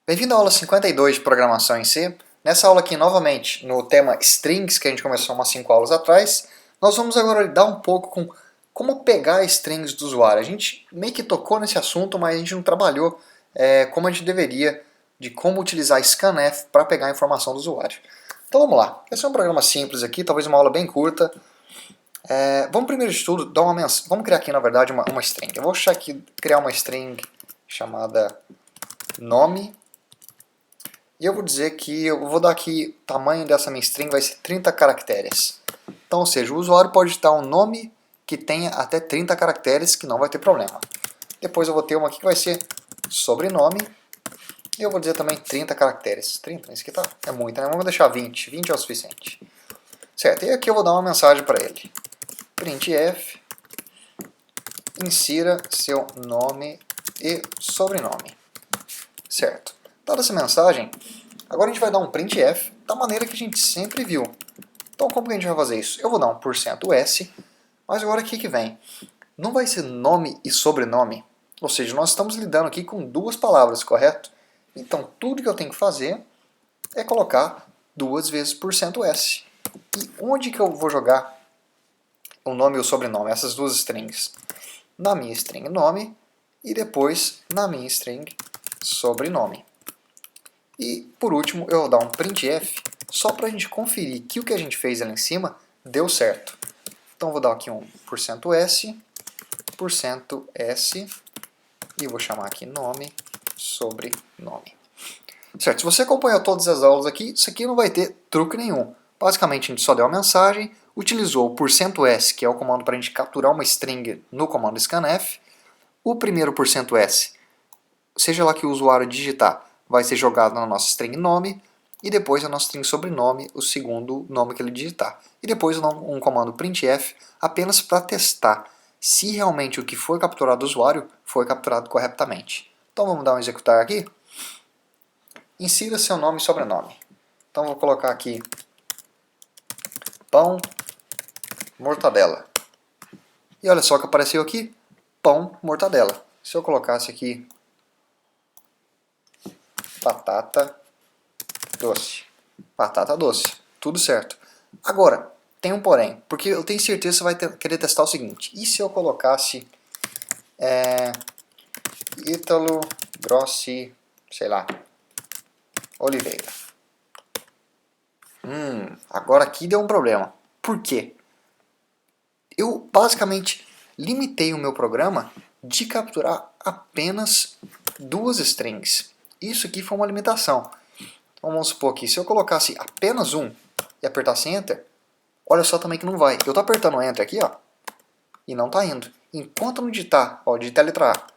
Bem-vindo à aula 52 de Programação em C. Nessa aula aqui, novamente, no tema Strings, que a gente começou umas 5 aulas atrás, nós vamos agora lidar um pouco com como pegar strings do usuário. A gente meio que tocou nesse assunto, mas a gente não trabalhou como a gente deveria, de como utilizar scanf para pegar a informação do usuário. Então vamos lá. Esse é um programa simples aqui, talvez uma aula bem curta. Vamos primeiro de tudo dar uma mensagem. Vamos criar aqui, na verdade, uma string. Eu vou criar uma string chamada nome. E eu vou dizer que eu vou dar aqui, o tamanho dessa minha string vai ser 30 caracteres. Então, ou seja, o usuário pode digitar um nome que tenha até 30 caracteres, que não vai ter problema. Depois eu vou ter uma aqui que vai ser sobrenome. E eu vou dizer também 30 caracteres. 30, isso aqui tá, é muito, né? Vamos deixar 20. 20 é o suficiente. Certo, e aqui eu vou dar uma mensagem para ele. Printf, insira seu nome e sobrenome. Certo. Dada essa mensagem, agora a gente vai dar um printf da maneira que a gente sempre viu. Então como que a gente vai fazer isso? Eu vou dar um %s, mas agora o que vem? Não vai ser nome e sobrenome, ou seja, nós estamos lidando aqui com duas palavras, correto? Então tudo que eu tenho que fazer é colocar 2 vezes %s. E onde que eu vou jogar o nome e o sobrenome, essas duas strings? Na minha string nome e depois na minha string sobrenome. E, por último, eu vou dar um printf só para a gente conferir que o que a gente fez ali em cima deu certo. Então, vou dar aqui um %s, %s, e vou chamar aqui nome, sobrenome. Certo, se você acompanhou todas as aulas aqui, isso aqui não vai ter truque nenhum. Basicamente, a gente só deu uma mensagem, utilizou o %s, que é o comando para a gente capturar uma string no comando scanf. O primeiro %s, seja lá que o usuário digitar, vai ser jogado na nossa string nome, e depois na nossa string sobrenome, o segundo nome que ele digitar. E depois um comando printf, apenas para testar se realmente o que foi capturado do usuário foi capturado corretamente. Então vamos dar um executar aqui. Insira seu nome e sobrenome. Então vou colocar aqui pão, mortadela. E olha só o que apareceu aqui, pão, mortadela. Se eu colocasse aqui batata doce. Batata doce. Tudo certo. Agora, tem um porém, porque eu tenho certeza que você vai querer testar o seguinte. E se eu colocasse Ítalo Grossi, sei lá, Oliveira? Agora aqui deu um problema. Por quê? Eu basicamente limitei o meu programa de capturar apenas 2 strings. Isso aqui foi uma limitação. Então vamos supor que se eu colocasse apenas um e apertasse Enter, olha só também que não vai. Eu estou apertando Enter aqui, ó, e não está indo. Enquanto não digitar, ó, digitar a letra A,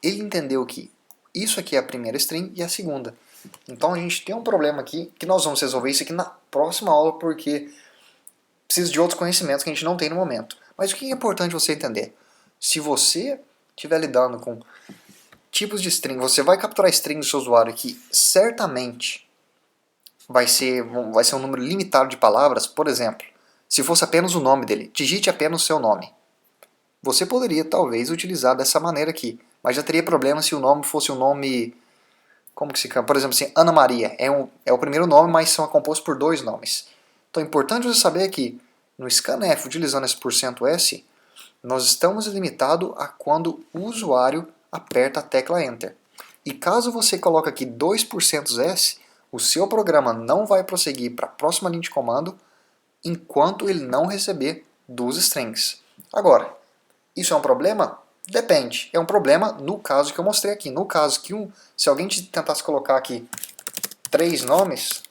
ele entendeu que isso aqui é a primeira string e a segunda. Então a gente tem um problema aqui, que nós vamos resolver isso aqui na próxima aula, porque precisa de outros conhecimentos que a gente não tem no momento. Mas o que é importante você entender? Se você estiver lidando com tipos de string, você vai capturar string do seu usuário que certamente vai ser um número limitado de palavras. Por exemplo, se fosse apenas o nome dele, digite apenas o seu nome. Você poderia talvez utilizar dessa maneira aqui, mas já teria problema se o nome fosse um nome, como que se chama? Por exemplo, assim, Ana Maria é o primeiro nome, mas são compostos por 2 nomes. Então é importante você saber que no scanf, utilizando esse %s, nós estamos limitados a quando o usuário aperta a tecla Enter. E caso você coloque aqui 2%s, o seu programa não vai prosseguir para a próxima linha de comando enquanto ele não receber 2 strings. Agora, isso é um problema? Depende. É um problema no caso que eu mostrei aqui. No caso que se alguém tentasse colocar aqui 3 nomes,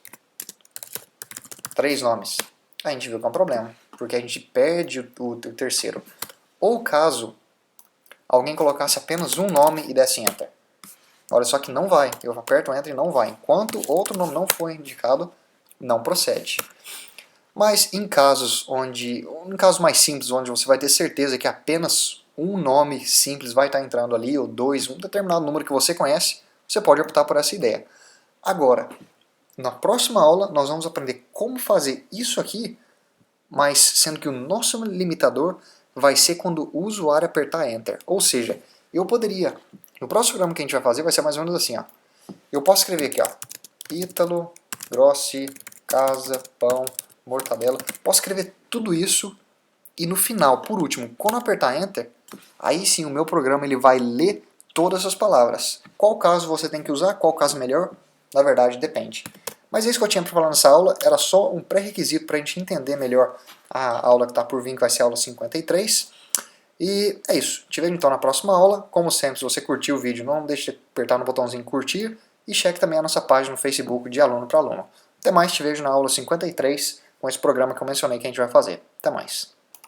a gente viu que é um problema, porque a gente perde o terceiro. Ou caso alguém colocasse apenas um nome e desse Enter. Olha só que não vai. Eu aperto Enter e não vai. Enquanto outro nome não for indicado, não procede. Mas em casos mais simples, onde você vai ter certeza que apenas um nome simples vai estar entrando ali, ou 2, um determinado número que você conhece, você pode optar por essa ideia. Agora, na próxima aula, nós vamos aprender como fazer isso aqui, mas sendo que o nosso limitador vai ser quando o usuário apertar Enter. Ou seja, eu poderia, no próximo programa que a gente vai fazer, vai ser mais ou menos assim, ó. Eu posso escrever aqui, ó, Ítalo Grossi, casa, pão, mortadela. Posso escrever tudo isso e no final, por último, quando eu apertar Enter, aí sim o meu programa ele vai ler todas as palavras. Qual caso você tem que usar, qual caso melhor? Na verdade, depende. Mas é isso que eu tinha para falar nessa aula, era só um pré-requisito para a gente entender melhor a aula que está por vir, que vai ser a aula 53. E é isso. Te vejo então na próxima aula. Como sempre, se você curtiu o vídeo, não deixe de apertar no botãozinho curtir e cheque também a nossa página no Facebook de aluno para aluno. Até mais, te vejo na aula 53 com esse programa que eu mencionei que a gente vai fazer. Até mais.